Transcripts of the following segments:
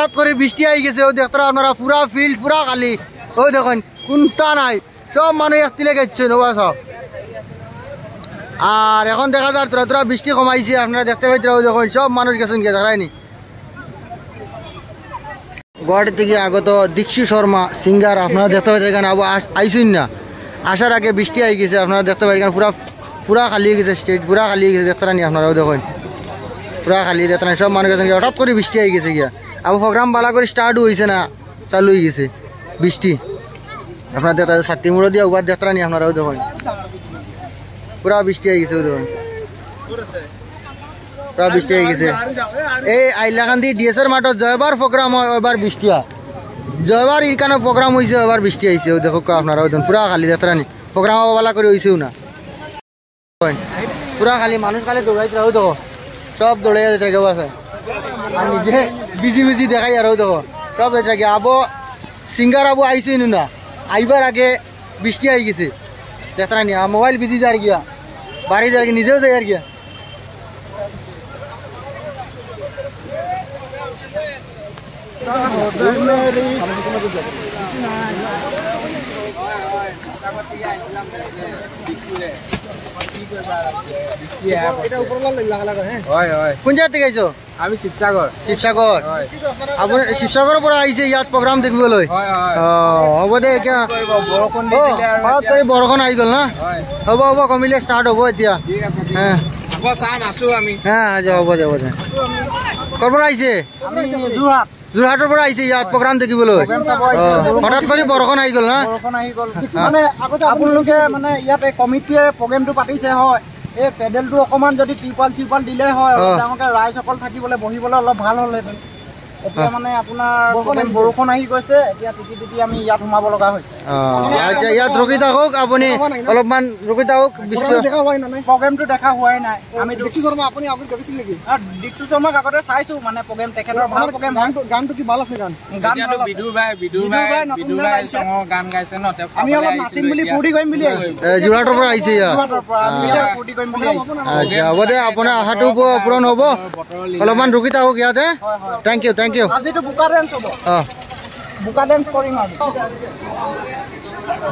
হঠাৎ করে বৃষ্টি আই গেছে ও দেখতে আপনারা পুরা ফিল্ড পুরা খালি ও দেখুন কোনটা নাই সব মানুষ একতিলে গেছে নবা সব আর এখন দেখা যায় তোরা তোরা বৃষ্টি কমাইছে আপনারা দেখতে পাইতে দেখুন সব মানুষ গেছেন গিয়ে দেখায়নি গুয়াহাটি থেকে আগত দীক্ষু শর্মা সিঙ্গার আপনারা দেখতে পাইতে এখানে আবার আইসুন না আসার আগে বৃষ্টি আই গেছে আপনারা দেখতে পাই এখানে পুরা পুরা খালি হয়ে গেছে স্টেজ পুরা খালি হয়ে গেছে দেখতে নি আপনারাও দেখুন পুরা খালি দেখতে সব মানুষ গেছেন হঠাৎ করে বৃষ্টি আই গেছে গিয়া আবার প্রোগ্রাম বালা করে স্টার্ট হয়েছে না চালু হয়ে গেছে বৃষ্টি আপনার দেখতে ছাতি মুড়ো দিয়ে উবার দেখতে নি আপনারাও দেখুন পুরা বৃষ্টি আই গেছে দেখুন পুরা বৃষ্টি হয়ে গেছে এই আইলাকান্দি ডিএসআর মাঠত জয়বার প্রোগ্রাম হয় এবার বৃষ্টি হয় জয়বার ইরকানো প্রোগ্রাম হয়েছে এবার বৃষ্টি আইছে দেখো আপনারাও দেখুন পুরা খালি দেখতে নি প্রোগ্রাম বালা করে হয়েছেও না পুরা খালি মানুষ খালি দৌড়াইতে রাখো দেখো সব দৌড়াই যেতে কেউ আছে আর নিজে বিজি বিজি দেখাই আর দেখো সব যেতে থাকে আবো সিঙ্গার আবো আইসই না আইবার আগে বৃষ্টি আই গেছে দেখতে নি মোবাইল বিজি যার গিয়া বাড়ি যার গিয়ে নিজেও যাই আর গিয়া কোন জায়গা থেকে আইছো আমি শিৱসাগৰ শিৱসাগৰ আপুনি শিৱসাগৰৰ পৰা আহিছে ইয়াত প্ৰগ্ৰাম দেখিবলৈ হ'ব দে এতিয়া বৰষুণ আহি গ'ল না হ'ব হ'ব কমিলে ষ্টাৰ্ট হ'ব এতিয়া হ'ব দে হ'ব দে ক'ৰ পৰা আহিছে যোৰহাটৰ পৰা আহিছে ইয়াত প্ৰগ্ৰাম দেখিবলৈ হঠাৎ কৰি বৰষুণ আহি গ'ল না আপোনালোকে মানে ইয়াতে কমিটিয়ে প্ৰগ্ৰেমটো পাতিছে হয় এই পেডেলটো অকমান যদি টিপাল দিলে হয় ডাঙৰকে ৰাইজসকল থাকিবলৈ বহিবলৈ অলপ ভাল হ'লহেঁতেন এতিয়া মানে আপোনাৰ বৰষুণ আহি গৈছে এতিয়া টিটি আমি ইয়াত সোমাব লগা হৈছে আচ্ছা ইয়াত ৰখি থাকক আপুনি অলপমান ৰখি থাকক প্ৰগ্ৰেমটো দেখা হোৱাই নাই আমি দীক্ষু শৰ্মা আপুনি আগত দেখিছিল নেকি দীক্ষু শৰ্মাক আগতে চাইছো মানে প্ৰগ্ৰেম তেখেতৰ ভাল প্ৰগ্ৰেম গানটো কি ভাল আছে গান বিদুৰ ভাই গান গাইছে ন আমি অলপ নাচিম বুলি ফূৰ্তি কৰিম বুলি যোৰহাটৰ পৰা আহিছে ফূৰ্তি কৰিম বুলি আচ্ছা হ'ব দে আপোনাৰ আশাটো পূৰণ হ'ব অলপমান ৰখি থাকক ইয়াতে থেংক ইউ আজিটো বুকা ডেন্স হ'ব বুকা ডেন্স কৰিম আজি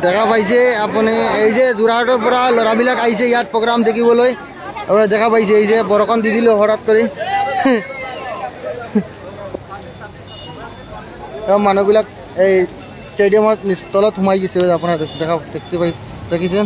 দেখা পাইছে আপুনি এই যে যোৰহাটৰ পৰা ল'ৰাবিলাক আহিছে ইয়াত প্ৰগ্ৰাম দেখিবলৈ আপোনাৰ দেখা পাইছে এই যে বৰষুণ দি দিলোঁ হঠাৎ কৰি মানুহবিলাক এই ষ্টেডিয়ামত তলত সোমাই গৈছে আপোনাৰ দেখতে পাইছে দেখিছেন